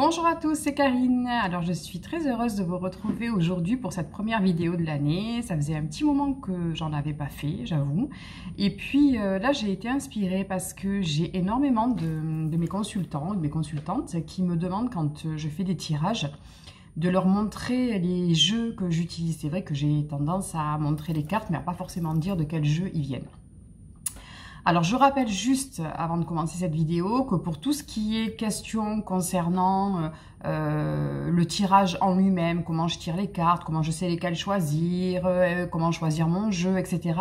Bonjour à tous, c'est Karine. Alors je suis très heureuse de vous retrouver aujourd'hui pour cette première vidéo de l'année. Ça faisait un petit moment que j'en avais pas fait, j'avoue. Et puis là j'ai été inspirée parce que j'ai énormément de mes consultants, de mes consultantes qui me demandent quand je fais des tirages de leur montrer les jeux que j'utilise. C'est vrai que j'ai tendance à montrer les cartes mais à pas forcément dire de quels jeux ils viennent. Alors, je rappelle juste, avant de commencer cette vidéo, que pour tout ce qui est question concernant le tirage en lui-même, comment je tire les cartes, comment je sais lesquelles choisir, comment choisir mon jeu, etc.,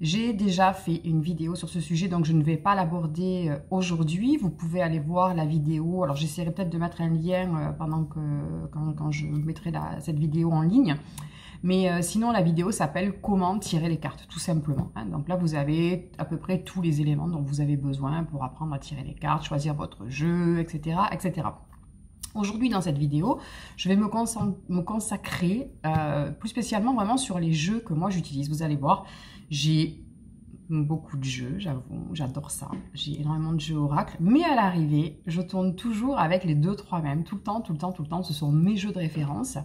j'ai déjà fait une vidéo sur ce sujet, donc je ne vais pas l'aborder aujourd'hui. Vous pouvez aller voir la vidéo. Alors, j'essaierai peut-être de mettre un lien quand je mettrai cette vidéo en ligne. Mais sinon, la vidéo s'appelle « Comment tirer les cartes ?» tout simplement. Hein. Donc là, vous avez à peu près tous les éléments dont vous avez besoin pour apprendre à tirer les cartes, choisir votre jeu, etc. etc. Aujourd'hui, dans cette vidéo, je vais me consacrer plus spécialement vraiment sur les jeux que moi j'utilise. Vous allez voir, j'ai beaucoup de jeux, j'avoue, j'adore ça. J'ai énormément de jeux oracle, mais à l'arrivée, je tourne toujours avec les 2-3 mêmes, tout le temps. Ce sont mes jeux de référence.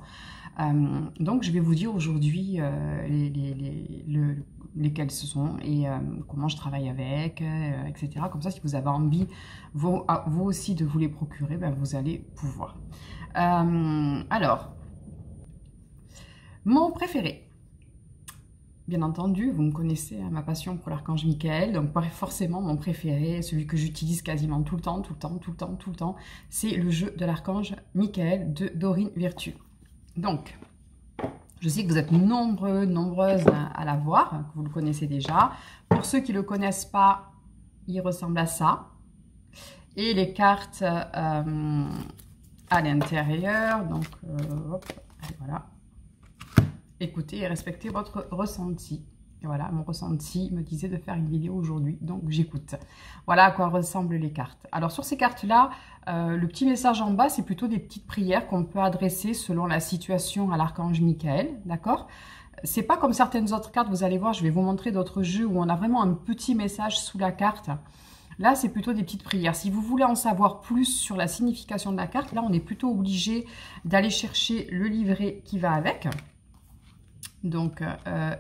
Donc, je vais vous dire aujourd'hui lesquels ce sont et comment je travaille avec, etc. Comme ça, si vous avez envie, vous aussi, de vous les procurer, ben, vous allez pouvoir. Alors, mon préféré. Bien entendu, vous me connaissez, hein, ma passion pour l'archange Michael, donc forcément mon préféré, celui que j'utilise quasiment tout le temps, c'est le jeu de l'archange Michael de Dorine Virtue. Donc, je sais que vous êtes nombreuses à l'avoir, que vous le connaissez déjà. Pour ceux qui ne le connaissent pas, il ressemble à ça. Et les cartes à l'intérieur, donc hop, voilà. Écoutez et respectez votre ressenti. Et voilà, mon ressenti me disait de faire une vidéo aujourd'hui, donc j'écoute. Voilà à quoi ressemblent les cartes. Alors sur ces cartes-là, le petit message en bas, c'est plutôt des petites prières qu'on peut adresser selon la situation à l'archange Michael, d'accord? C'est pas comme certaines autres cartes, vous allez voir, je vais vous montrer d'autres jeux où on a vraiment un petit message sous la carte. Là, c'est plutôt des petites prières. Si vous voulez en savoir plus sur la signification de la carte, là, on est plutôt obligé d'aller chercher le livret qui va avec. Donc,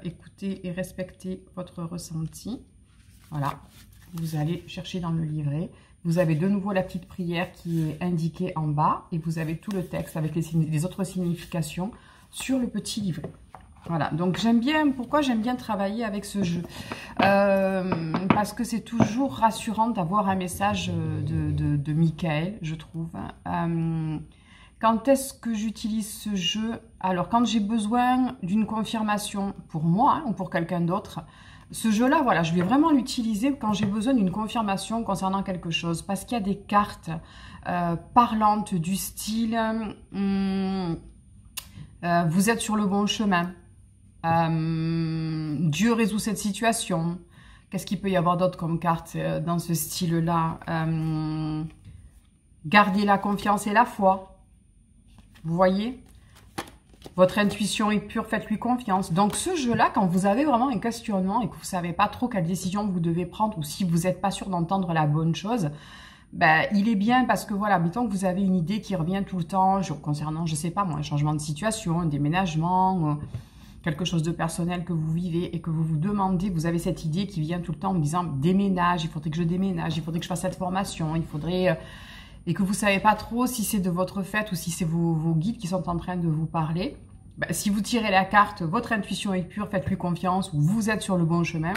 écoutez et respectez votre ressenti. Voilà, vous allez chercher dans le livret. Vous avez de nouveau la petite prière qui est indiquée en bas. Et vous avez tout le texte avec les autres significations sur le petit livret. Voilà, donc j'aime bien, pourquoi j'aime bien travailler avec ce jeu? Parce que c'est toujours rassurant d'avoir un message de Michael, je trouve. Quand est-ce que j'utilise ce jeu? Alors, quand j'ai besoin d'une confirmation pour moi, hein, ou pour quelqu'un d'autre, ce jeu-là, voilà, je vais vraiment l'utiliser quand j'ai besoin d'une confirmation concernant quelque chose. Parce qu'il y a des cartes parlantes du style vous êtes sur le bon chemin. Dieu résout cette situation. Qu'est-ce qu'il peut y avoir d'autre comme carte dans ce style-là? Gardez la confiance et la foi. Vous voyez, votre intuition est pure, faites-lui confiance. Donc ce jeu-là, quand vous avez vraiment un questionnement et que vous ne savez pas trop quelle décision vous devez prendre ou si vous n'êtes pas sûr d'entendre la bonne chose, ben, il est bien parce que voilà, mettons que vous avez une idée qui revient tout le temps concernant, je ne sais pas moi, un changement de situation, un déménagement, quelque chose de personnel que vous vivez et que vous vous demandez, vous avez cette idée qui vient tout le temps en me disant déménage, il faudrait que je déménage, il faudrait que je fasse cette formation, il faudrait... et que vous ne savez pas trop si c'est de votre fait ou si c'est vos guides qui sont en train de vous parler, ben, si vous tirez la carte, votre intuition est pure, faites-lui confiance, ou vous êtes sur le bon chemin,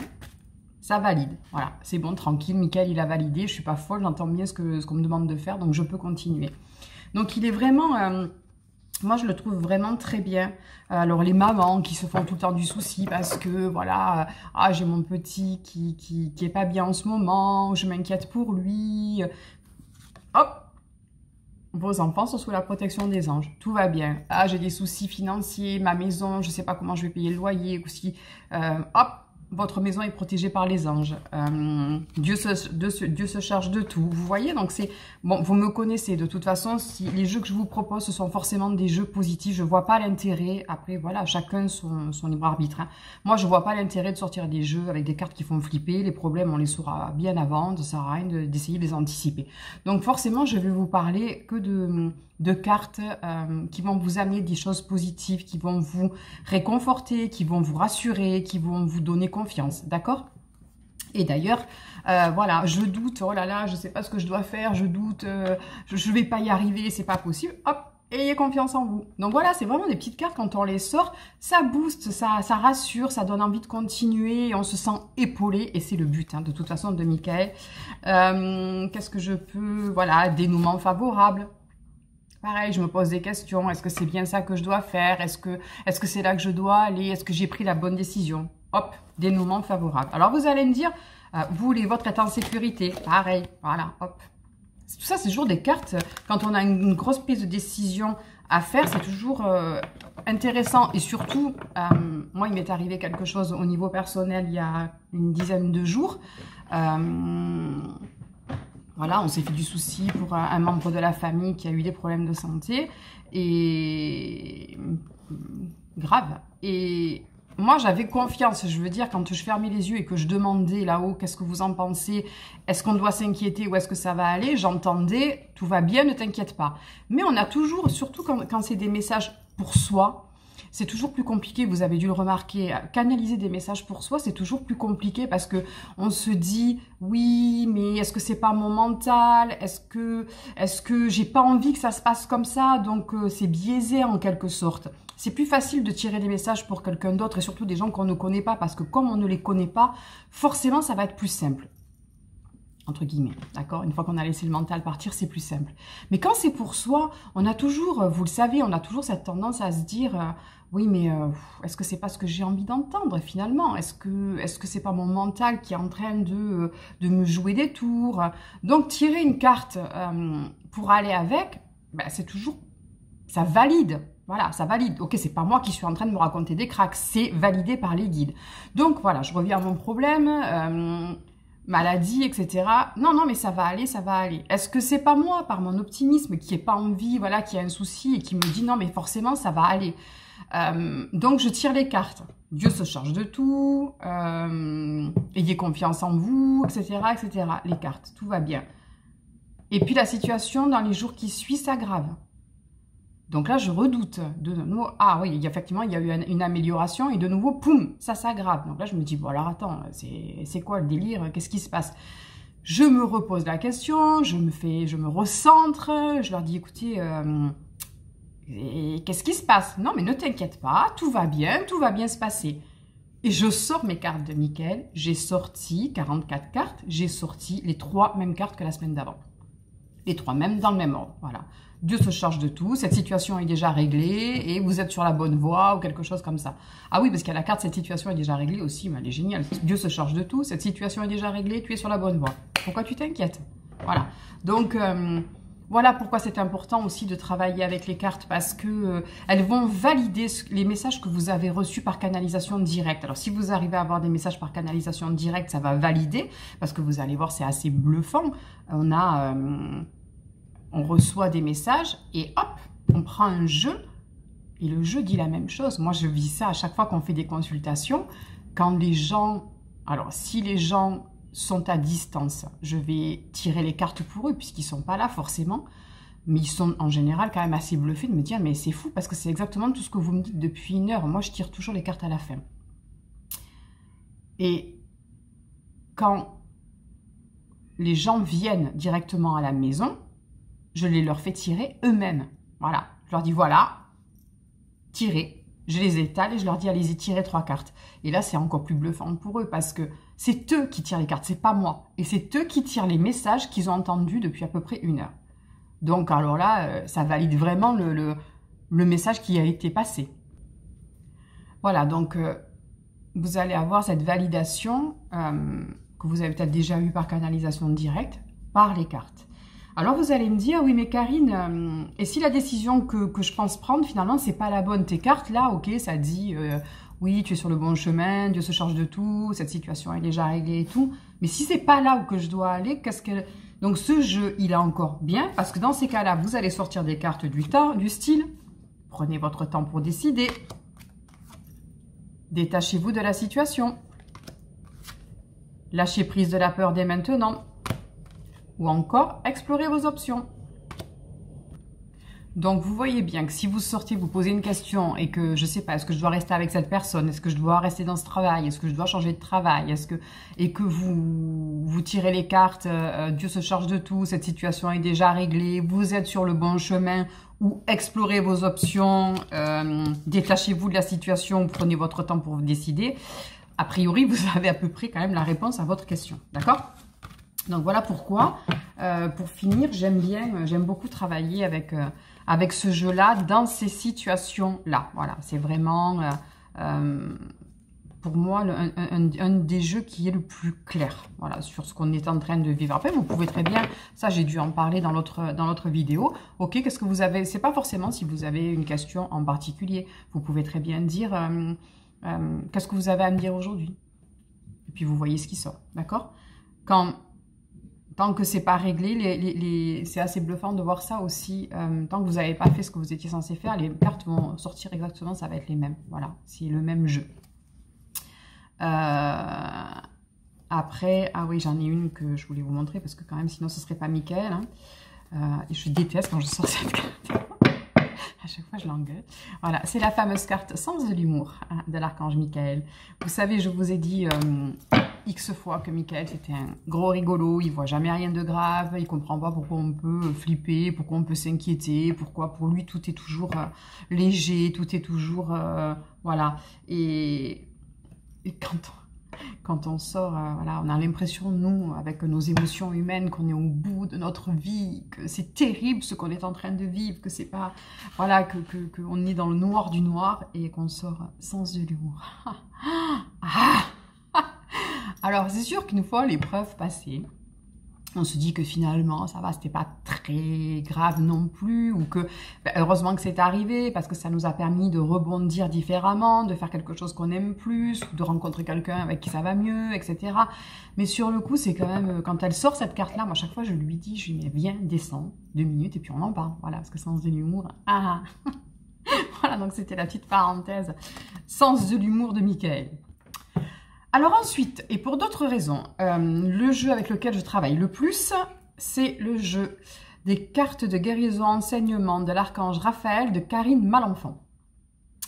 ça valide. Voilà, c'est bon, tranquille, Michael, il a validé, je ne suis pas folle, j'entends bien ce qu'on me demande de faire, donc je peux continuer. Donc, il est vraiment... moi, je le trouve vraiment très bien. Alors, les mamans qui se font tout le temps du souci parce que, voilà, j'ai mon petit qui est pas bien en ce moment, je m'inquiète pour lui... Hop, vos enfants sont sous la protection des anges. Tout va bien. Ah, j'ai des soucis financiers, ma maison, je ne sais pas comment je vais payer le loyer. Ou si, hop, votre maison est protégée par les anges. Dieu se charge de tout. Vous voyez, donc c'est... Bon, vous me connaissez. De toute façon, si les jeux que je vous propose, ce sont forcément des jeux positifs. Je ne vois pas l'intérêt. Après, voilà, chacun son libre arbitre. Hein. Moi, je ne vois pas l'intérêt de sortir des jeux avec des cartes qui font flipper. Les problèmes, on les saura bien avant. Ça ne sert à rien d'essayer de les anticiper. Donc, forcément, je vais vous parler que de cartes qui vont vous amener des choses positives, qui vont vous réconforter, qui vont vous rassurer, qui vont vous donner confiance, d'accord? Et d'ailleurs, voilà, je doute, oh là là, je ne sais pas ce que je dois faire, je doute, je ne vais pas y arriver, c'est pas possible, hop, ayez confiance en vous. Donc voilà, c'est vraiment des petites cartes, quand on les sort, ça booste, ça rassure, ça donne envie de continuer, on se sent épaulé, et c'est le but, hein, de toute façon, de Michael. Qu'est-ce que je peux, voilà, dénouement favorable. Pareil, je me pose des questions, est-ce que c'est bien ça que je dois faire? Est-ce que c'est là que je dois aller? Est-ce que j'ai pris la bonne décision? Hop, dénouement favorable. Alors vous allez me dire, vous, les vôtres êtes en sécurité. Pareil, voilà, hop. Tout ça, c'est toujours des cartes, quand on a une grosse prise de décision à faire, c'est toujours intéressant. Et surtout, moi, il m'est arrivé quelque chose au niveau personnel il y a une dizaine de jours. Voilà, on s'est fait du souci pour un membre de la famille qui a eu des problèmes de santé. Et grave. Et moi, j'avais confiance. Je veux dire, quand je fermais les yeux et que je demandais là-haut, qu'est-ce que vous en pensez? Est-ce qu'on doit s'inquiéter ou est-ce que ça va aller? J'entendais, tout va bien, ne t'inquiète pas. Mais on a toujours, surtout quand c'est des messages pour soi, c'est toujours plus compliqué, vous avez dû le remarquer, canaliser des messages pour soi, c'est toujours plus compliqué parce que on se dit, oui, mais est-ce que c'est pas mon mental? Est-ce que j'ai pas envie que ça se passe comme ça? Donc c'est biaisé en quelque sorte. C'est plus facile de tirer des messages pour quelqu'un d'autre et surtout des gens qu'on ne connaît pas parce que comme on ne les connaît pas, forcément ça va être plus simple. Entre guillemets, d'accord? Une fois qu'on a laissé le mental partir, c'est plus simple. Mais quand c'est pour soi, on a toujours, vous le savez, on a toujours cette tendance à se dire, oui, mais est-ce que c'est pas ce que j'ai envie d'entendre finalement? Est-ce que c'est pas mon mental qui est en train de me jouer des tours? Donc, tirer une carte pour aller avec, ben, c'est toujours, ça valide. Voilà, ça valide. Ok, c'est pas moi qui suis en train de me raconter des cracks, c'est validé par les guides. Donc, voilà, je reviens à mon problème. Maladie, etc. Non, non, mais ça va aller, ça va aller. Est-ce que c'est pas moi, par mon optimisme, qui n'ai pas envie, voilà, qui a un souci et qui me dit non, mais forcément, ça va aller. Donc, je tire les cartes. Dieu se charge de tout, ayez confiance en vous, etc., etc. Les cartes, tout va bien. Et puis, la situation, dans les jours qui suivent, s'aggrave. Donc là, je redoute de nouveau. Ah oui, effectivement, il y a eu une amélioration et de nouveau, poum, ça s'aggrave. Donc là, je me dis, bon alors attends, c'est quoi le délire? Qu'est-ce qui se passe? Je me repose la question, je me recentre, je leur dis, écoutez, qu'est-ce qui se passe? Non, mais ne t'inquiète pas, tout va bien se passer. Et je sors mes cartes de Michael, j'ai sorti 44 cartes, j'ai sorti les 3 mêmes cartes que la semaine d'avant. Les 3 mêmes dans le même ordre, voilà. Dieu se charge de tout, cette situation est déjà réglée et vous êtes sur la bonne voie ou quelque chose comme ça. Ah oui, parce qu'il y a la carte, cette situation est déjà réglée aussi, mais elle est géniale. Dieu se charge de tout, cette situation est déjà réglée, tu es sur la bonne voie. Pourquoi tu t'inquiètes? Voilà. Donc, voilà pourquoi c'est important aussi de travailler avec les cartes parce que elles vont valider les messages que vous avez reçus par canalisation directe. Alors, si vous arrivez à avoir des messages par canalisation directe, ça va valider parce que vous allez voir, c'est assez bluffant. On reçoit des messages et hop, on prend un jeu et le jeu dit la même chose. Moi, je vis ça à chaque fois qu'on fait des consultations. Quand les gens... Alors, si les gens sont à distance, je vais tirer les cartes pour eux puisqu'ils ne sont pas là forcément. Mais ils sont en général quand même assez bluffés de me dire « Mais c'est fou parce que c'est exactement tout ce que vous me dites depuis 1 heure. Moi, je tire toujours les cartes à la fin. » Et quand les gens viennent directement à la maison, je les leur fais tirer eux-mêmes. Voilà. Je leur dis, voilà, tirez. Je les étale et je leur dis, allez-y, tirez 3 cartes. Et là, c'est encore plus bluffant pour eux parce que c'est eux qui tirent les cartes, c'est pas moi. Et c'est eux qui tirent les messages qu'ils ont entendus depuis à peu près 1 heure. Donc, alors là, ça valide vraiment le message qui a été passé. Voilà, donc, vous allez avoir cette validation que vous avez peut-être déjà eue par canalisation directe, par les cartes. Alors vous allez me dire, oui mais Karine, et si la décision que je pense prendre, finalement, c'est pas la bonne? Tes cartes, là, ok, ça dit, oui, tu es sur le bon chemin, Dieu se charge de tout, cette situation est déjà réglée et tout. Mais si c'est pas là où que je dois aller, qu'est-ce que... Donc ce jeu, il est encore bien, parce que dans ces cas-là, vous allez sortir des cartes du style, prenez votre temps pour décider, détachez-vous de la situation, lâchez prise de la peur dès maintenant, ou encore, explorez vos options. Donc, vous voyez bien que si vous sortez, vous posez une question et que, je sais pas, est-ce que je dois rester avec cette personne? Est-ce que je dois rester dans ce travail? Est-ce que je dois changer de travail? Et que vous tirez les cartes, Dieu se charge de tout, cette situation est déjà réglée, vous êtes sur le bon chemin, ou explorez vos options, détachez-vous de la situation, prenez votre temps pour vous décider. A priori, vous avez à peu près quand même la réponse à votre question, d'accord? Donc voilà pourquoi, pour finir, j'aime beaucoup travailler avec ce jeu-là, dans ces situations-là. Voilà, c'est vraiment, pour moi, un des jeux qui est le plus clair, voilà, sur ce qu'on est en train de vivre. Après, vous pouvez très bien, ça j'ai dû en parler dans l'autre vidéo, ok, qu'est-ce que vous avez, c'est pas forcément si vous avez une question en particulier, vous pouvez très bien dire, qu'est-ce que vous avez à me dire aujourd'hui? Et puis vous voyez ce qui sort, d'accord? Tant que c'est pas réglé, c'est assez bluffant de voir ça aussi. Tant que vous n'avez pas fait ce que vous étiez censé faire, les cartes vont sortir exactement, ça va être les mêmes. Voilà, c'est le même jeu. Après, ah oui, j'en ai une que je voulais vous montrer parce que quand même, sinon ce serait pas Michael. Hein. Et je déteste quand je sors cette carte. À chaque fois, je l'engueule. Voilà, c'est la fameuse carte Sens de l'humour, hein, de l'archange Michael. Vous savez, je vous ai dit X fois que Michael, c'était un gros rigolo. Il voit jamais rien de grave. Il comprend pas pourquoi on peut flipper, pourquoi on peut s'inquiéter, pourquoi pour lui, tout est toujours léger, tout est toujours... voilà. Et quand on sort, voilà, on a l'impression, nous, avec nos émotions humaines, qu'on est au bout de notre vie, que c'est terrible ce qu'on est en train de vivre, que c'est pas, voilà, qu'on est dans le noir du noir et qu'on sort sans de l'humour. Alors, c'est sûr qu'une fois l'épreuve passée, on se dit que finalement, ça va, c'était pas très grave non plus, ou que, ben, heureusement que c'est arrivé, parce que ça nous a permis de rebondir différemment, de faire quelque chose qu'on aime plus, de rencontrer quelqu'un avec qui ça va mieux, etc. Mais sur le coup, c'est quand même, quand elle sort cette carte-là, moi, à chaque fois, je lui dis, viens, descends, 2 minutes, et puis on en parle. Voilà, parce que sens de l'humour, Voilà, donc c'était la petite parenthèse. Sens de l'humour de Michael. Alors ensuite, et pour d'autres raisons, le jeu avec lequel je travaille le plus, c'est le jeu des cartes de guérison enseignement de l'archange Raphaël de Karine Malenfant.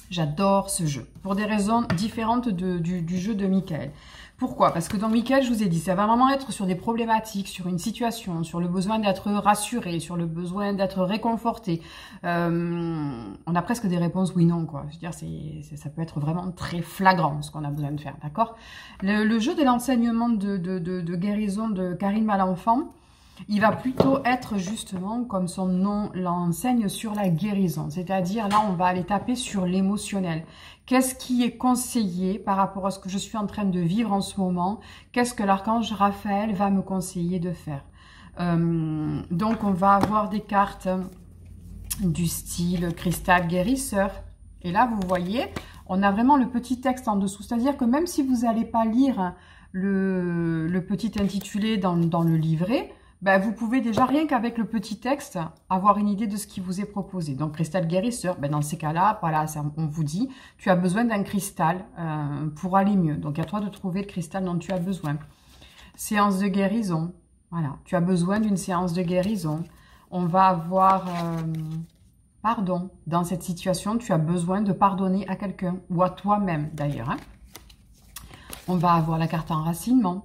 J'adore ce jeu, pour des raisons différentes du jeu de Michael. Pourquoi? Parce que dans Michael, je vous ai dit, ça va vraiment être sur des problématiques, sur une situation, sur le besoin d'être rassuré, sur le besoin d'être réconforté. On a presque des réponses oui-non, quoi. Je veux dire, ça peut être vraiment très flagrant, ce qu'on a besoin de faire, d'accord? Le jeu de l'enseignement de guérison de Karine Malenfant, il va plutôt être justement, comme son nom l'enseigne, sur la guérison. C'est-à-dire, là, on va aller taper sur l'émotionnel. Qu'est-ce qui est conseillé par rapport à ce que je suis en train de vivre en ce moment? Qu'est-ce que l'archange Raphaël va me conseiller de faire? Donc, on va avoir des cartes du style cristal guérisseur. Et là, vous voyez, on a vraiment le petit texte en dessous. C'est-à-dire que même si vous n'allez pas lire le petit intitulé dans le livret, ben, vous pouvez déjà, rien qu'avec le petit texte, avoir une idée de ce qui vous est proposé. Donc, cristal guérisseur, ben, dans ces cas-là, voilà, on vous dit, tu as besoin d'un cristal pour aller mieux. Donc, à toi de trouver le cristal dont tu as besoin. Séance de guérison, voilà, tu as besoin d'une séance de guérison. On va avoir, pardon, dans cette situation, tu as besoin de pardonner à quelqu'un, ou à toi-même d'ailleurs. Hein. On va avoir la carte enracinement.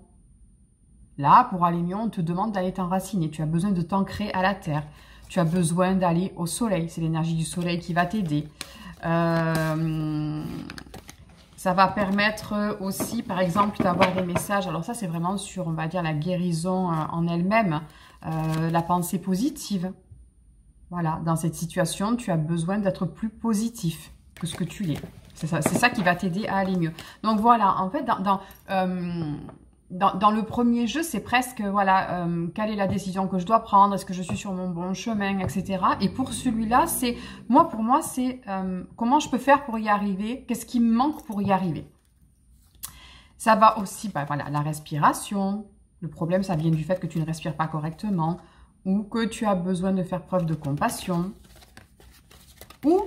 Là, pour aller mieux, on te demande d'aller t'enraciner. Tu as besoin de t'ancrer à la terre. Tu as besoin d'aller au soleil. C'est l'énergie du soleil qui va t'aider. Ça va permettre aussi, par exemple, d'avoir des messages. Alors ça, c'est vraiment sur, on va dire, la guérison en elle-même. La pensée positive. Voilà, dans cette situation, tu as besoin d'être plus positif que ce que tu l'es. C'est ça qui va t'aider à aller mieux. Donc voilà, en fait, dans le premier jeu, c'est presque, voilà, quelle est la décision que je dois prendre, est-ce que je suis sur mon bon chemin, etc. Et pour celui-là, c'est, pour moi, c'est comment je peux faire pour y arriver, qu'est-ce qui me manque pour y arriver. Ça va aussi, voilà, la respiration. Le problème, ça vient du fait que tu ne respires pas correctement ou que tu as besoin de faire preuve de compassion ou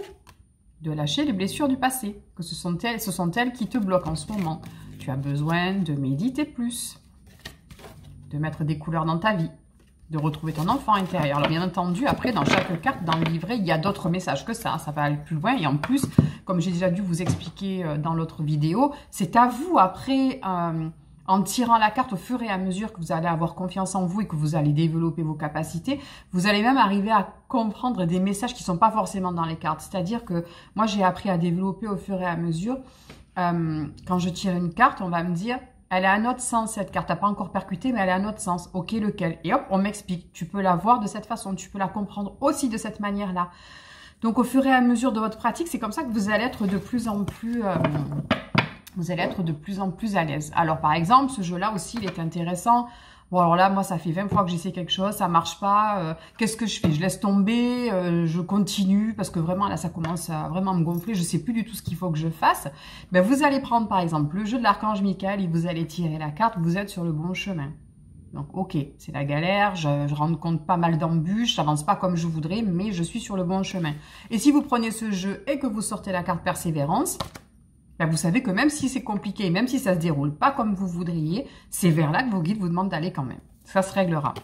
de lâcher les blessures du passé, que ce sont elles qui te bloquent en ce moment. Tu as besoin de méditer plus, de mettre des couleurs dans ta vie. de retrouver ton enfant intérieur. Alors bien entendu, après, dans chaque carte, dans le livret, il y a d'autres messages que ça va aller plus loin. Et en plus, comme j'ai déjà dû vous expliquer dans l'autre vidéo, c'est à vous après, en tirant la carte au fur et à mesure que vous allez avoir confiance en vous et que vous allez développer vos capacités, vous allez même arriver à comprendre des messages qui ne sont pas forcément dans les cartes. C'est-à-dire que moi, j'ai appris à développer au fur et à mesure. Quand je tire une carte, on va me dire... Elle est à notre sens, cette carte. Tu n'as pas encore percuté, mais elle est à notre sens. Ok, lequel? Et hop, on m'explique. Tu peux la voir de cette façon. Tu peux la comprendre aussi de cette manière-là. Donc, au fur et à mesure de votre pratique, c'est comme ça que vous allez être de plus en plus... à l'aise. Alors, par exemple, ce jeu-là aussi, il est intéressant. Bon, alors là, moi, ça fait 20 fois que j'essaie quelque chose, ça marche pas. Qu'est-ce que je fais? Je laisse tomber, je continue, parce que vraiment, là, ça commence à vraiment me gonfler. Je sais plus du tout ce qu'il faut que je fasse. Ben, vous allez prendre, par exemple, le jeu de l'archange Michael et vous allez tirer la carte. Vous êtes sur le bon chemin. Donc, ok, c'est la galère, je rencontre pas mal d'embûches, j'avance pas comme je voudrais, mais je suis sur le bon chemin. Et si vous prenez ce jeu et que vous sortez la carte persévérance, ben vous savez que même si c'est compliqué, même si ça se déroule pas comme vous voudriez, c'est vers là que vos guides vous demandent d'aller quand même. Ça se réglera.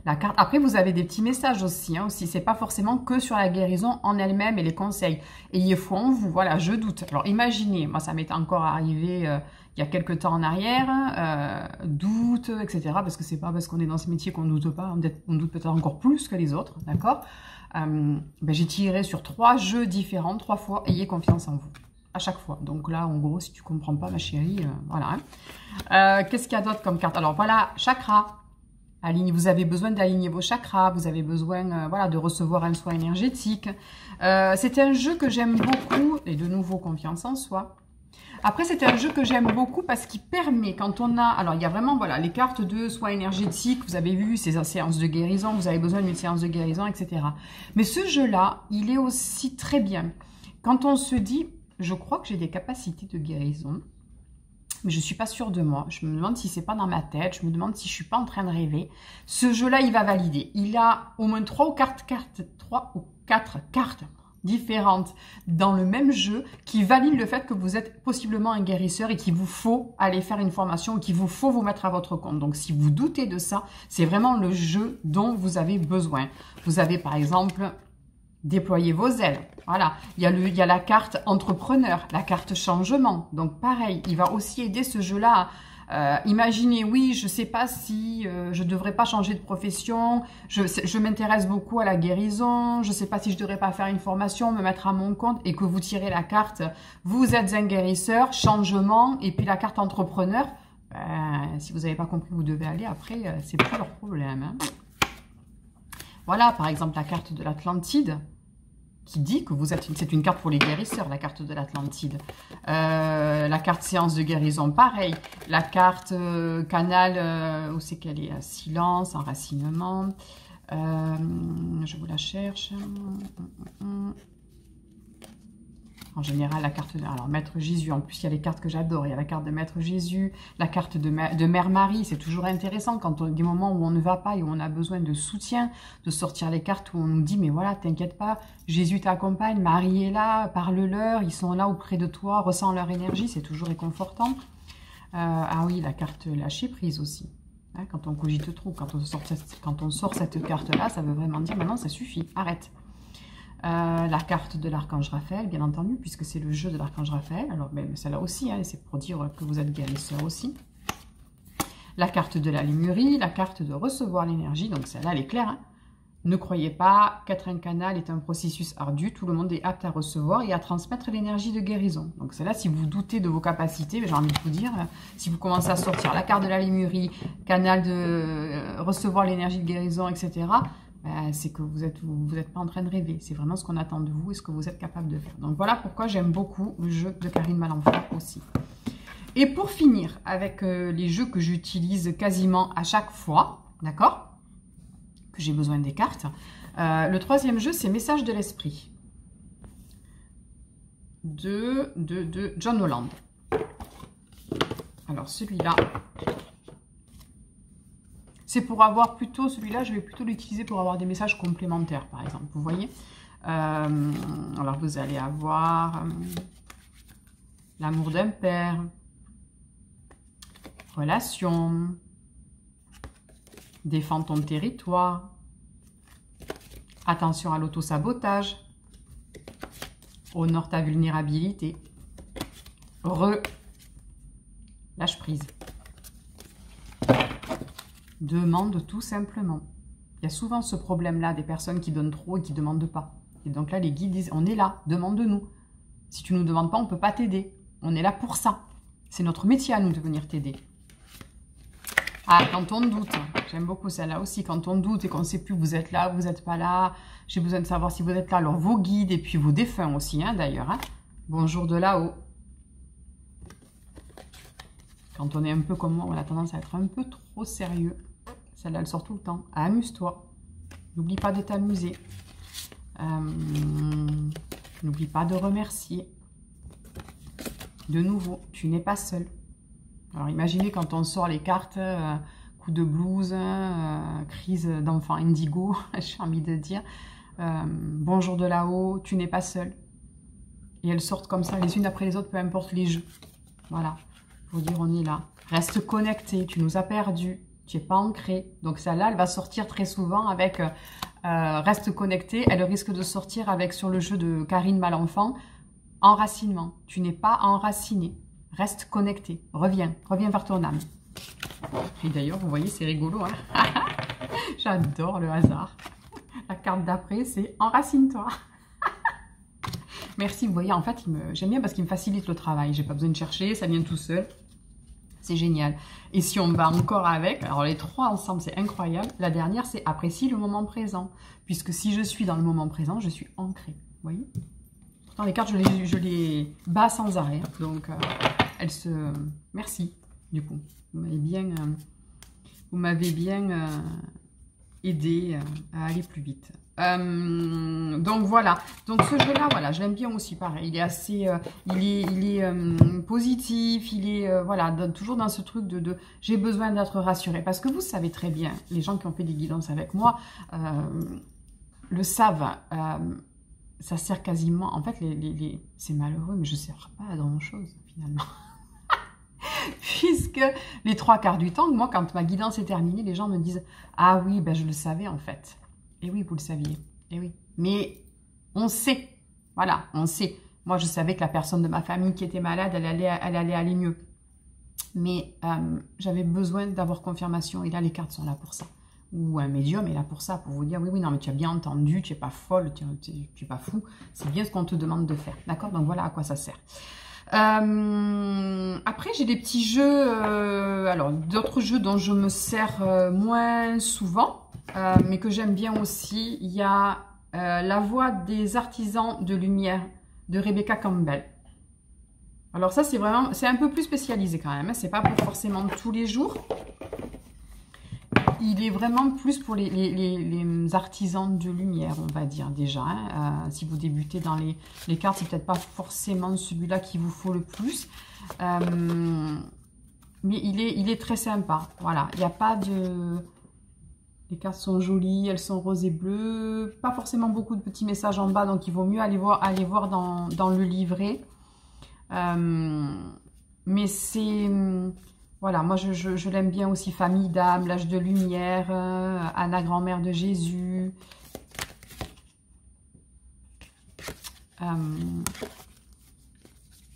La carte. Après, vous avez des petits messages aussi. C'est pas forcément que sur la guérison en elle-même et les conseils. Ayez foi en vous. Voilà, je doute. Alors, imaginez, moi, ça m'est encore arrivé il y a quelques temps en arrière. Doute, etc. Parce que c'est pas parce qu'on est dans ce métier qu'on doute pas. On doute peut-être encore plus que les autres. D'accord? J'ai tiré sur 3 jeux différents, 3 fois. Ayez confiance en vous. À chaque fois. Donc là, en gros, si tu comprends pas, ma chérie, voilà. Qu'est-ce qu'il y a d'autre comme carte? Alors voilà, chakra. Vous avez besoin d'aligner vos chakras. Vous avez besoin voilà, de recevoir un soin énergétique. C'est un jeu que j'aime beaucoup. Et de nouveau, confiance en soi. Après, c'est un jeu que j'aime beaucoup parce qu'il permet, quand on a... Alors, il y a vraiment, voilà, les cartes de soins énergétiques. Vous avez vu, ces séances de guérison. Vous avez besoin d'une séance de guérison, etc. Mais ce jeu-là, il est aussi très bien. Quand on se dit... Je crois que j'ai des capacités de guérison, mais je ne suis pas sûre de moi. Je me demande si c'est pas dans ma tête, je me demande si je ne suis pas en train de rêver. Ce jeu-là, il va valider. Il a au moins 3 ou 4 cartes différentes dans le même jeu qui valident le fait que vous êtes possiblement un guérisseur et qu'il vous faut aller faire une formation ou qu'il vous faut vous mettre à votre compte. Donc, si vous doutez de ça, c'est vraiment le jeu dont vous avez besoin. Vous avez par exemple... Déployez vos ailes. Voilà. Il y a la carte entrepreneur, la carte changement. Donc, pareil, il va aussi aider ce jeu-là. Imaginez, oui, je ne sais pas si je ne devrais pas changer de profession. Je m'intéresse beaucoup à la guérison. Je ne sais pas si je ne devrais pas faire une formation, me mettre à mon compte. Et que vous tirez la carte, vous êtes un guérisseur, changement. Et puis la carte entrepreneur, si vous n'avez pas compris où vous devez aller, après, c'est plus leur problème. Hein. Voilà, par exemple, la carte de l'Atlantide. Qui dit que vous êtes... C'est une carte pour les guérisseurs, la carte de l'Atlantide. La carte séance de guérison, pareil. La carte canal, où c'est qu'elle est? Silence, enracinement. Je vous la cherche. En général, la carte de... Alors, Maître Jésus, en plus, il y a les cartes que j'adore. Il y a la carte de Maître Jésus, la carte de Mère Marie. C'est toujours intéressant quand on a des moments où on ne va pas et où on a besoin de soutien, de sortir les cartes où on nous dit, mais voilà, t'inquiète pas, Jésus t'accompagne, Marie est là, parle-leur, ils sont là auprès de toi, ressens leur énergie, c'est toujours réconfortant. Ah oui, la carte lâcher prise aussi. Hein, quand on cogite trop, quand on sort cette carte-là, ça veut vraiment dire, maintenant, ça suffit, arrête. La carte de l'archange Raphaël, bien entendu, puisque c'est le jeu de l'archange Raphaël. Alors, ben, celle-là aussi, hein, c'est pour dire que vous êtes guérisseur aussi. La carte de la Lémurie, la carte de recevoir l'énergie. Donc, celle-là, elle est claire. Hein. Ne croyez pas qu'être un canal est un processus ardu. Tout le monde est apte à recevoir et à transmettre l'énergie de guérison. Donc, celle-là, si vous doutez de vos capacités, j'ai envie de vous dire, si vous commencez à sortir la carte de la Lémurie, canal de recevoir l'énergie de guérison, etc., c'est que vous êtes pas en train de rêver. C'est vraiment ce qu'on attend de vous et ce que vous êtes capable de faire. Donc voilà pourquoi j'aime beaucoup le jeu de Karine Malenfant aussi. Et pour finir avec les jeux que j'utilise quasiment à chaque fois, d'accord, que j'ai besoin des cartes, le troisième jeu, c'est Message de l'Esprit de John Holland. Alors celui-là... C'est pour avoir plutôt, celui-là, je vais plutôt l'utiliser pour avoir des messages complémentaires, par exemple. Vous voyez alors, vous allez avoir l'amour d'un père, relation, Défends ton territoire. Attention à l'auto-sabotage. Honore ta vulnérabilité. Lâche prise. Demande tout simplement. Il y a souvent ce problème-là des personnes qui donnent trop et qui ne demandent pas. Et donc là, les guides disent, on est là, demande-nous. Si tu ne nous demandes pas, on ne peut pas t'aider. On est là pour ça. C'est notre métier à nous de venir t'aider. Ah, quand on doute, j'aime beaucoup celle-là aussi, quand on doute et qu'on ne sait plus, vous êtes là, vous n'êtes pas là, j'ai besoin de savoir si vous êtes là. Alors vos guides et puis vos défunts aussi, hein, d'ailleurs. Hein. Bonjour de là-haut. Quand on est un peu comme moi, on a tendance à être un peu trop sérieux. Celle-là, elle sort tout le temps. Amuse-toi. N'oublie pas de t'amuser. N'oublie pas de remercier. De nouveau, tu n'es pas seul. Alors imaginez quand on sort les cartes, coup de blues, crise d'enfant indigo, j'ai envie de dire. Bonjour de là-haut, tu n'es pas seul. Et elles sortent comme ça, les unes après les autres, peu importe les jeux. Voilà, pour dire on est là. Reste connecté, tu nous as perdus, tu n'es pas ancré. Donc celle-là, elle va sortir très souvent avec reste connecté. Elle risque de sortir avec sur le jeu de Karine Malenfant, enracinement. Tu n'es pas enraciné. Reste connecté. Reviens vers ton âme. Et d'ailleurs, vous voyez, c'est rigolo. Hein. J'adore le hasard. La carte d'après, c'est enracine-toi. Merci, vous voyez, en fait, j'aime bien parce qu'il me facilite le travail. J'ai pas besoin de chercher, ça vient tout seul. C'est génial. Et si on va encore avec, alors les trois ensemble, c'est incroyable. La dernière, c'est apprécie le moment présent. Puisque si je suis dans le moment présent, je suis ancrée. Vous voyez? Pourtant, les cartes, je les bats sans arrêt. Donc, elles se... Merci, du coup. Vous m'avez bien aidé à aller plus vite. Donc voilà, donc ce jeu-là, voilà, je l'aime bien aussi, pareil, il est assez, il est positif, il est, voilà, toujours dans ce truc de j'ai besoin d'être rassuré, parce que vous savez très bien, les gens qui ont fait des guidances avec moi, le savent, ça sert quasiment, en fait, c'est malheureux, mais je ne sers pas à grand-chose, finalement. Puisque les trois quarts du temps, moi, quand ma guidance est terminée, les gens me disent « Ah oui, ben je le savais, en fait. » Et oui, vous le saviez. Et oui. Mais on sait. Voilà, on sait. Moi, je savais que la personne de ma famille qui était malade, elle allait aller mieux. Mais j'avais besoin d'avoir confirmation. Et là, les cartes sont là pour ça. Ou un médium est là pour ça, pour vous dire « Oui, oui, non, mais tu as bien entendu, tu n'es pas folle, tu n'es pas fou. C'est bien ce qu'on te demande de faire. » D'accord? Donc, voilà à quoi ça sert. Après, j'ai des petits jeux, alors d'autres jeux dont je me sers moins souvent, mais que j'aime bien aussi. Il y a La Voix des artisans de lumière de Rebecca Campbell. Alors ça, c'est vraiment, c'est un peu plus spécialisé quand même, hein, c'est pas pour forcément tous les jours. Il est vraiment plus pour les artisans de lumière, on va dire déjà. Hein. Si vous débutez dans les cartes, c'est peut-être pas forcément celui-là qu'il vous faut le plus. Mais il est très sympa. Voilà, il n'y a pas de... Les cartes sont jolies, elles sont roses et bleues. Pas forcément beaucoup de petits messages en bas, donc il vaut mieux aller voir dans le livret. Mais c'est... Voilà, moi je l'aime bien aussi, Famille d'âme, L'âge de lumière, Anna, grand-mère de Jésus.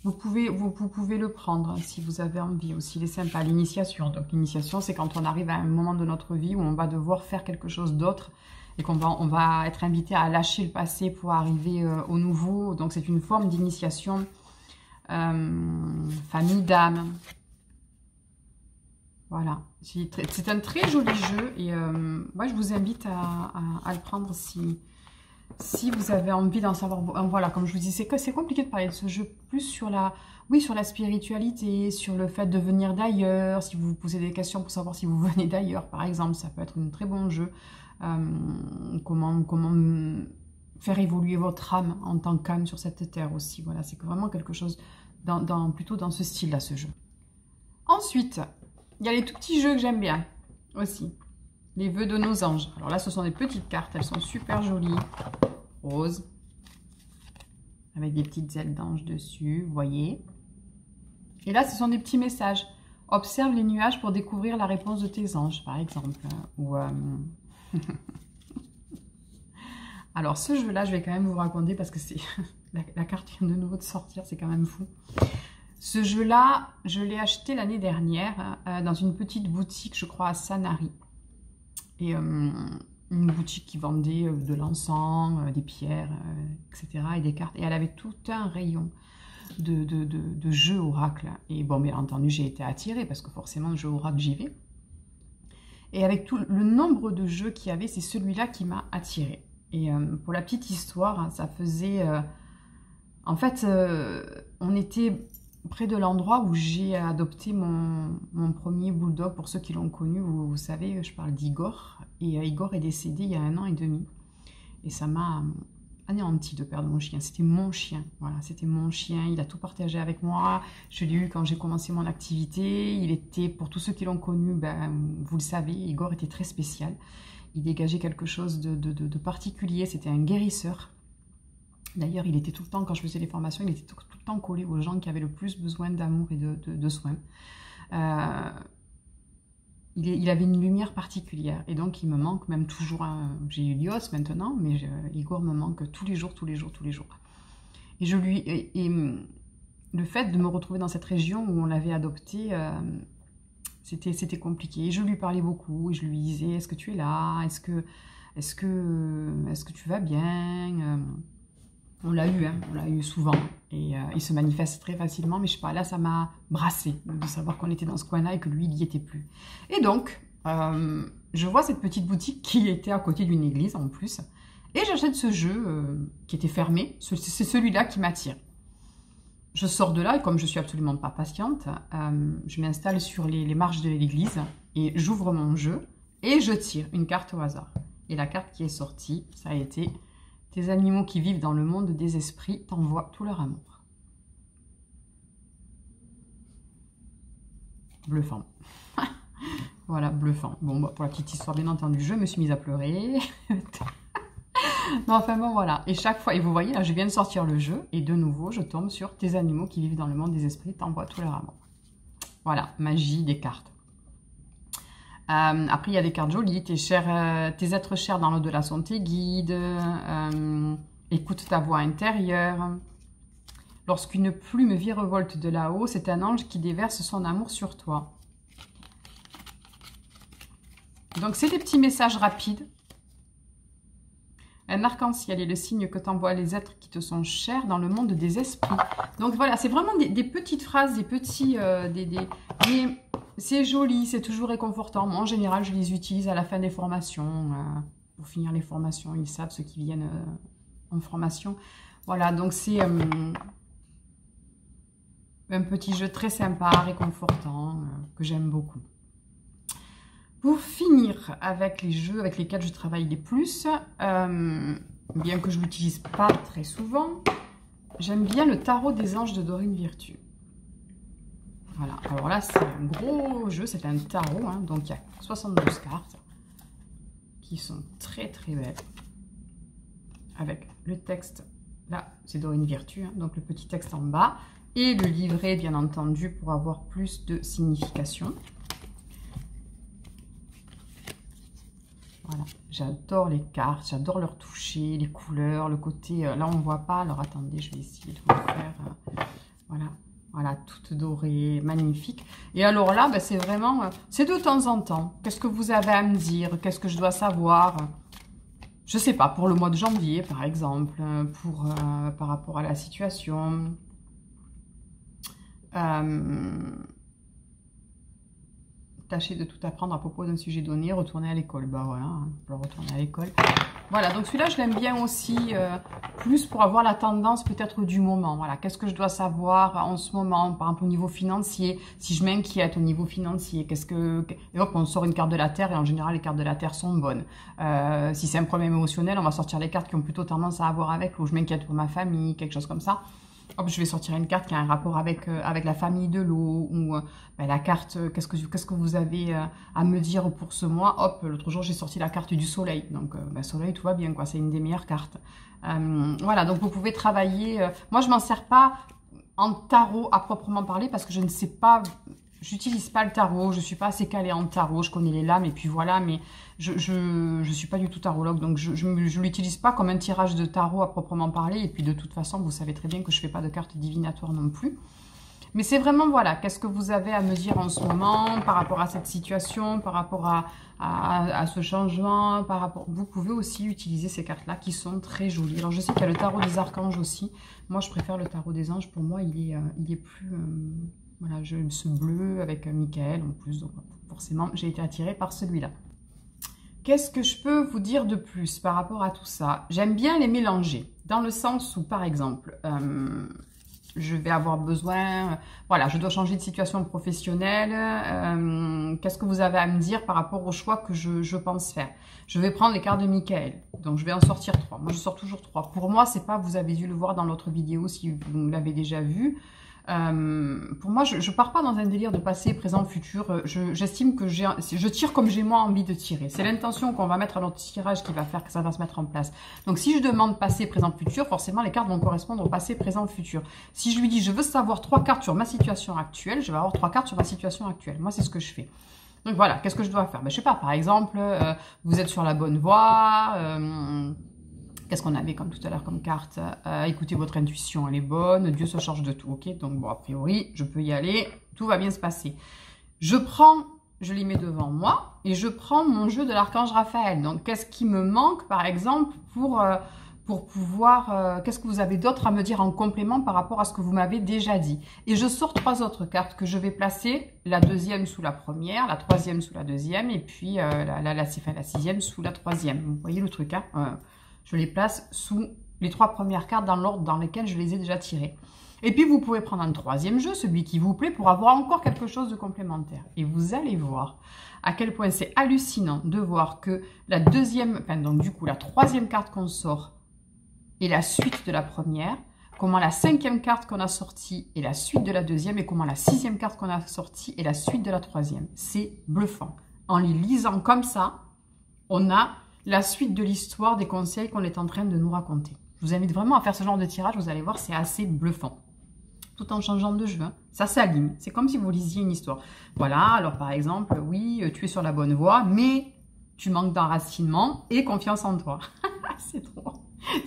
Vous pouvez le prendre si vous avez envie aussi, il est sympa. L'initiation, donc l'initiation c'est quand on arrive à un moment de notre vie où on va devoir faire quelque chose d'autre et qu'on va être invité à lâcher le passé pour arriver au nouveau. Donc c'est une forme d'initiation, Famille d'âme. Voilà, c'est un très joli jeu et moi je vous invite à le prendre si vous avez envie d'en savoir. Voilà, comme je vous dis, c'est compliqué de parler de ce jeu plus sur sur la spiritualité, sur le fait de venir d'ailleurs, si vous vous posez des questions pour savoir si vous venez d'ailleurs, par exemple, ça peut être un très bon jeu. Comment faire évoluer votre âme en tant qu'âme sur cette terre aussi. Voilà, c'est vraiment quelque chose plutôt dans ce style-là, ce jeu. Ensuite, il y a les tout petits jeux que j'aime bien aussi. Les vœux de nos anges. Alors là, ce sont des petites cartes. Elles sont super jolies. Roses. Avec des petites ailes d'ange dessus. Vous voyez. Et là, ce sont des petits messages. Observe les nuages pour découvrir la réponse de tes anges, par exemple. Ou, alors, ce jeu-là, je vais quand même vous raconter parce que c'est la carte vient de nouveau de sortir, c'est quand même fou. Ce jeu-là, je l'ai acheté l'année dernière dans une petite boutique, je crois, à Sanary. Et une boutique qui vendait de l'encens, des pierres, etc. et des cartes. Et elle avait tout un rayon de jeux oracle. Et bon, bien entendu, j'ai été attirée parce que forcément, le jeu oracle, j'y vais. Et avec tout le nombre de jeux qu'il y avait, c'est celui-là qui m'a attirée. Et pour la petite histoire, ça faisait... en fait, on était près de l'endroit où j'ai adopté mon premier bulldog. Pour ceux qui l'ont connu, vous savez, je parle d'Igor. Et Igor est décédé il y a 1 an et demi. Et ça m'a anéanti de perdre mon chien. C'était mon chien. Voilà, c'était mon chien. Il a tout partagé avec moi. Je l'ai eu quand j'ai commencé mon activité. Il était, pour tous ceux qui l'ont connu, ben, vous le savez, Igor était très spécial. Il dégageait quelque chose de particulier. C'était un guérisseur. D'ailleurs, il était tout le temps, quand je faisais les formations, il était tout le temps collé aux gens qui avaient le plus besoin d'amour et de soins. Il avait une lumière particulière. Et donc, il me manque même toujours. J'ai eu Lios maintenant, mais Igor me manque tous les jours, tous les jours, tous les jours. Et le fait de me retrouver dans cette région où on l'avait adopté, c'était compliqué. Et je lui parlais beaucoup. Et je lui disais, est-ce que tu es là? Est-ce que tu vas bien? On l'a eu, hein, on l'a eu souvent. Et il se manifeste très facilement. Mais je sais pas, là, ça m'a brassé de savoir qu'on était dans ce coin-là et que lui, il n'y était plus. Et donc, je vois cette petite boutique qui était à côté d'une église en plus. Et j'achète ce jeu qui était fermé. C'est celui-là qui m'attire. Je sors de là et comme je suis absolument pas patiente, je m'installe sur les marches de l'église et j'ouvre mon jeu et je tire une carte au hasard. Et la carte qui est sortie, ça a été « Tes animaux qui vivent dans le monde des esprits t'envoient tout leur amour. » Bluffant. Voilà, bluffant. Bon, bah, pour la petite histoire, bien entendu, je me suis mise à pleurer. Non, enfin bon, voilà. Et chaque fois, et vous voyez, là, je viens de sortir le jeu, et de nouveau, je tombe sur « Tes animaux qui vivent dans le monde des esprits t'envoient tout leur amour. » Voilà, magie des cartes. Après, il y a des cartes jolies. Tes êtres chers dans l'au-delà sont tes guides. Écoute ta voix intérieure. Lorsqu'une plume virevolte de là-haut, c'est un ange qui déverse son amour sur toi. Donc, c'est des petits messages rapides. Un arc-en-ciel est le signe que t'envoient les êtres qui te sont chers dans le monde des esprits. Donc, voilà, c'est vraiment des petites phrases, des petits... c'est joli, c'est toujours réconfortant. Moi, en général, je les utilise à la fin des formations. Pour finir les formations, ils savent, ceux qui viennent en formation. Voilà, donc c'est un petit jeu très sympa, réconfortant, que j'aime beaucoup. Pour finir avec les jeux avec lesquels je travaille les plus, bien que je ne l'utilise pas très souvent, j'aime bien le tarot des anges de Dorine Virtue. Voilà, alors là, c'est un gros jeu, c'est un tarot, hein, donc il y a 72 cartes qui sont très très belles. Avec le texte, là, c'est Dorine Virtue, hein, donc le petit texte en bas, et le livret, bien entendu, pour avoir plus de signification. Voilà, j'adore les cartes, j'adore leur toucher, les couleurs, le côté... là, on ne voit pas, alors attendez, je vais essayer de vous le faire. Voilà. Voilà, toute dorée, magnifique. Et alors là, ben, c'est vraiment... c'est de temps en temps. Qu'est-ce que vous avez à me dire? Qu'est-ce que je dois savoir? Je ne sais pas, pour le mois de janvier, par exemple. Par rapport à la situation. Tâchez de tout apprendre à propos d'un sujet donné. Retournez à l'école. Bah voilà, hein, pour retourner à l'école. Voilà, donc celui-là, je l'aime bien aussi, plus pour avoir la tendance peut-être du moment. Voilà, qu'est-ce que je dois savoir en ce moment, par exemple au niveau financier, si je m'inquiète au niveau financier, et hop, on sort une carte de la Terre, et en général, les cartes de la Terre sont bonnes. Si c'est un problème émotionnel, on va sortir les cartes qui ont plutôt tendance à avoir avec, où je m'inquiète pour ma famille, quelque chose comme ça. Hop, je vais sortir une carte qui a un rapport avec la famille de l'eau, ou ben, la carte, qu'est-ce que vous avez à me dire pour ce mois. Hop, l'autre jour, j'ai sorti la carte du soleil. Donc, ben, soleil, tout va bien, quoi. C'est une des meilleures cartes. Voilà, donc vous pouvez travailler. Moi, je ne m'en sers pas en tarot à proprement parler, parce que je ne sais pas j'utilise pas le tarot, je suis pas assez calée en tarot, je connais les lames et puis voilà, mais je suis pas du tout tarologue, donc je l'utilise pas comme un tirage de tarot à proprement parler, et puis de toute façon, vous savez très bien que je fais pas de cartes divinatoires non plus. Mais c'est vraiment, voilà, qu'est-ce que vous avez à me dire en ce moment par rapport à cette situation, par rapport à ce changement, par rapport... Vous pouvez aussi utiliser ces cartes-là qui sont très jolies. Alors, je sais qu'il y a le tarot des archanges aussi. Moi, je préfère le tarot des anges. Pour moi, il est plus... voilà, ce bleu avec Michael en plus. Donc, forcément, j'ai été attirée par celui-là. Qu'est-ce que je peux vous dire de plus par rapport à tout ça? J'aime bien les mélanger. Dans le sens où, par exemple... je vais avoir besoin, voilà, je dois changer de situation professionnelle. Qu'est-ce que vous avez à me dire par rapport au choix que je pense faire? Je vais prendre les cartes de Michael. Donc, je vais en sortir 3. Moi, je sors toujours 3. Pour moi, c'est pas, vous avez dû le voir dans l'autre vidéo si vous l'avez déjà vu. Pour moi, je pars pas dans un délire de passé, présent, futur. J'estime que je tire comme j'ai moi envie de tirer. C'est l'intention qu'on va mettre à notre tirage qui va faire que ça va se mettre en place. Donc, si je demande passé, présent, futur, forcément, les cartes vont correspondre au passé, présent, futur. Si je lui dis, je veux savoir 3 cartes sur ma situation actuelle, je vais avoir 3 cartes sur ma situation actuelle. Moi, c'est ce que je fais. Donc, voilà, qu'est-ce que je dois faire? Ben, je sais pas, par exemple, vous êtes sur la bonne voie, qu'est-ce qu'on avait comme tout à l'heure comme carte? Écoutez votre intuition, elle est bonne, Dieu se charge de tout, ok? Donc bon, a priori, je peux y aller, tout va bien se passer. Je les mets devant moi, et je prends mon jeu de l'archange Raphaël. Donc qu'est-ce qui me manque, par exemple, pour pouvoir... qu'est-ce que vous avez d'autre à me dire en complément par rapport à ce que vous m'avez déjà dit? Et je sors 3 autres cartes que je vais placer, la deuxième sous la première, la troisième sous la deuxième, et puis la sixième sous la troisième. Vous voyez le truc, hein? Je les place sous les 3 premières cartes dans l'ordre dans lesquels je les ai déjà tirées. Et puis, vous pouvez prendre un 3e jeu, celui qui vous plaît, pour avoir encore quelque chose de complémentaire. Et vous allez voir à quel point c'est hallucinant de voir que la deuxième, enfin, donc du coup, la 3e carte qu'on sort est la suite de la première, comment la 5e carte qu'on a sortie est la suite de la deuxième, et comment la 6e carte qu'on a sortie est la suite de la 3e. C'est bluffant. En les lisant comme ça, on a... la suite de l'histoire des conseils qu'on est en train de nous raconter. Je vous invite vraiment à faire ce genre de tirage, vous allez voir, c'est assez bluffant. Tout en changeant de jeu, hein. Ça s'aligne. C'est comme si vous lisiez une histoire. Voilà, alors par exemple, oui, tu es sur la bonne voie, mais tu manques d'enracinement et confiance en toi. C'est trop,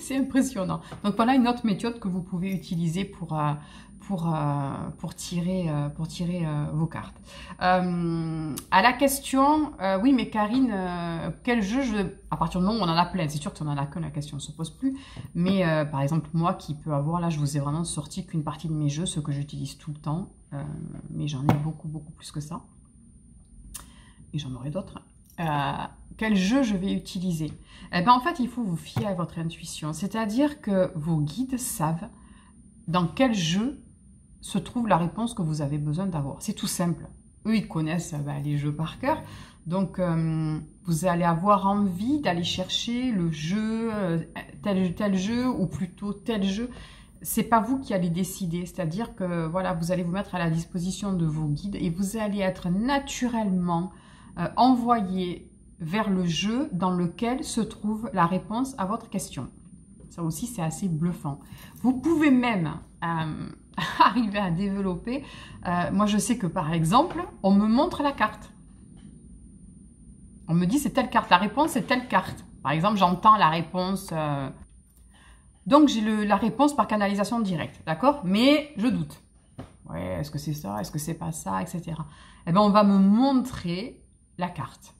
c'est impressionnant. Donc voilà une autre méthode que vous pouvez utiliser pour tirer vos cartes. À la question, oui mais Karine, quel jeu à partir du moment où on en a plein, c'est sûr que si on en a qu'un, la question ne se pose plus, mais par exemple moi qui peux avoir, là je vous ai vraiment sorti qu'une partie de mes jeux, ceux que j'utilise tout le temps, mais j'en ai beaucoup plus que ça, et j'en aurai d'autres. Quel jeu je vais utiliser? Eh ben en fait il faut vous fier à votre intuition, c'est-à-dire que vos guides savent dans quel jeu se trouve la réponse que vous avez besoin d'avoir. C'est tout simple. Eux, ils connaissent les jeux par cœur. Donc, vous allez avoir envie d'aller chercher le jeu, tel jeu, ou plutôt tel jeu. C'est pas vous qui allez décider. C'est-à-dire que, voilà, vous allez vous mettre à la disposition de vos guides et vous allez être naturellement envoyé vers le jeu dans lequel se trouve la réponse à votre question. Ça aussi, c'est assez bluffant. Vous pouvez même arriver à développer. Moi, je sais que, par exemple, on me montre la carte. On me dit, c'est telle carte. La réponse, c'est telle carte. Par exemple, j'entends la réponse. Donc, j'ai la réponse par canalisation directe. D'accord? Mais je doute. Ouais, est-ce que c'est ça? Est-ce que c'est pas ça? Etc. Eh bien, on va me montrer la carte.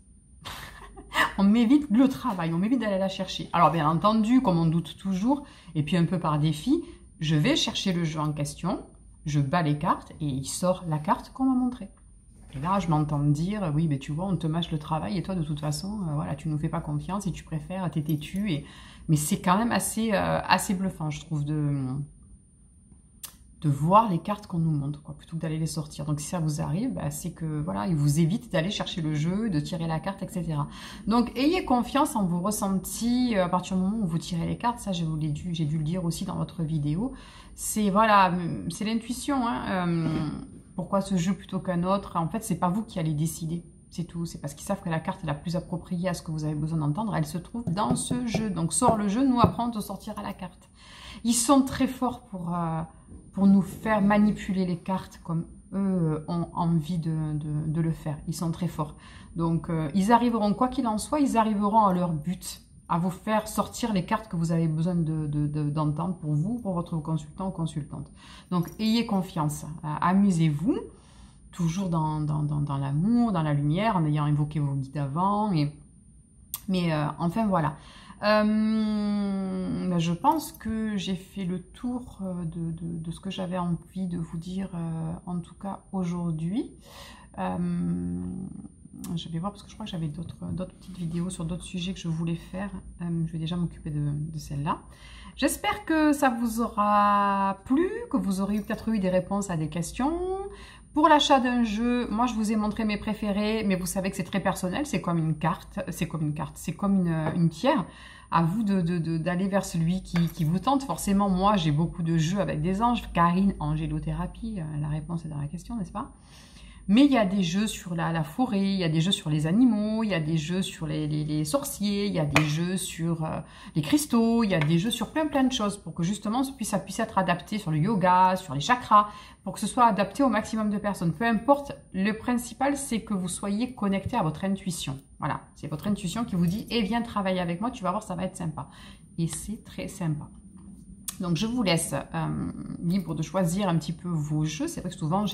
On m'évite le travail, on m'évite d'aller la chercher. Alors bien entendu, comme on doute toujours, et puis un peu par défi, je vais chercher le jeu en question, je bats les cartes et il sort la carte qu'on m'a montrée. Et là, je m'entends me dire, oui, mais tu vois, on te mâche le travail et toi, de toute façon, voilà, tu nous fais pas confiance et tu préfères, t'es têtu. Mais c'est quand même assez bluffant, je trouve, de voir les cartes qu'on nous montre, quoi, plutôt que d'aller les sortir. Donc si ça vous arrive, c'est que voilà, il vous évite d'aller chercher le jeu, de tirer la carte, etc. Donc ayez confiance en vos ressentis à partir du moment où vous tirez les cartes. Ça, j'ai dû le dire aussi dans votre vidéo. C'est voilà, c'est l'intuition. Hein. Pourquoi ce jeu plutôt qu'un autre? En fait, c'est pas vous qui allez décider. C'est tout. C'est parce qu'ils savent que la carte est la plus appropriée à ce que vous avez besoin d'entendre. Elle se trouve dans ce jeu. Donc sort le jeu, nous après on te sortira la carte. Ils sont très forts pour nous faire manipuler les cartes comme eux ont envie de le faire. Ils sont très forts. Donc, ils arriveront, quoi qu'il en soit, ils arriveront à leur but, à vous faire sortir les cartes que vous avez besoin d'entendre pour vous, pour votre consultant ou consultante. Donc, ayez confiance, amusez-vous, toujours dans l'amour, dans la lumière, en ayant évoqué vos guides avant. Mais enfin, voilà. Je pense que j'ai fait le tour de ce que j'avais envie de vous dire, en tout cas aujourd'hui. Je vais voir parce que je crois que j'avais d'autres petites vidéos sur d'autres sujets que je voulais faire. Je vais déjà m'occuper de celle-là. J'espère que ça vous aura plu, que vous aurez peut-être eu des réponses à des questions. Pour l'achat d'un jeu, moi je vous ai montré mes préférés, mais vous savez que c'est très personnel, c'est comme une carte, c'est comme une pierre. À vous d'aller vers celui qui vous tente. Forcément, moi j'ai beaucoup de jeux avec des anges. Karine, angélothérapie, la réponse est dans la question, n'est-ce pas? Mais il y a des jeux sur la forêt, il y a des jeux sur les animaux, il y a des jeux sur les sorciers, il y a des jeux sur les cristaux, il y a des jeux sur plein de choses pour que justement ça puisse être adapté sur le yoga, sur les chakras, pour que ce soit adapté au maximum de personnes. Peu importe, le principal c'est que vous soyez connecté à votre intuition. Voilà, c'est votre intuition qui vous dit « Eh, viens travailler avec moi, tu vas voir, ça va être sympa. » Et c'est très sympa. Donc, je vous laisse libre de choisir un petit peu vos jeux. C'est vrai que souvent,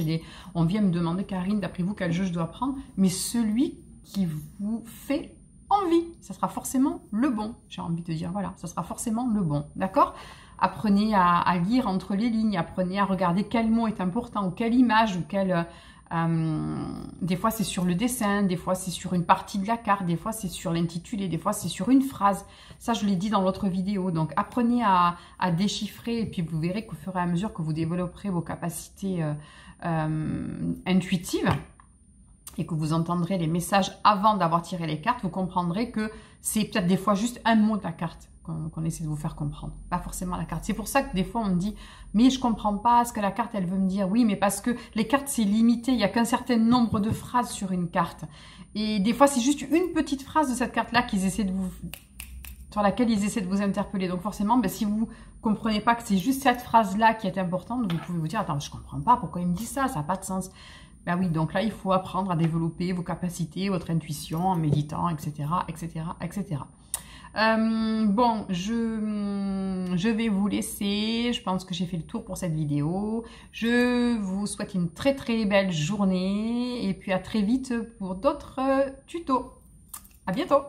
on vient me demander, Karine, d'après vous, quel jeu je dois prendre. Mais celui qui vous fait envie, ça sera forcément le bon. J'ai envie de dire, voilà, ça sera forcément le bon. D'accord? Apprenez à lire entre les lignes, apprenez à regarder quel mot est important, ou quelle image, ou quelle... des fois c'est sur le dessin, des fois c'est sur une partie de la carte, des fois c'est sur l'intitulé, des fois c'est sur une phrase. Ça je l'ai dit dans l'autre vidéo. Donc apprenez à déchiffrer et puis vous verrez qu'au fur et à mesure que vous développerez vos capacités intuitives et que vous entendrez les messages avant d'avoir tiré les cartes, vous comprendrez que c'est peut-être des fois juste un mot de la carte qu'on essaie de vous faire comprendre, pas forcément la carte. C'est pour ça que des fois on me dit « mais je comprends pas ce que la carte elle veut me dire ». Oui, mais parce que les cartes c'est limité, il y a qu'un certain nombre de phrases sur une carte. Et des fois c'est juste une petite phrase de cette carte-là sur laquelle ils essaient de vous interpeller. Donc forcément, si vous comprenez pas que c'est juste cette phrase-là qui est importante, vous pouvez vous dire « attends, je comprends pas, pourquoi il me dit ça, ça n'a pas de sens ». Ben oui, donc là il faut apprendre à développer vos capacités, votre intuition en méditant, etc., etc., etc. Bon, je vais vous laisser. Je pense que j'ai fait le tour pour cette vidéo. Je vous souhaite une très belle journée et puis à très vite pour d'autres tutos. À bientôt!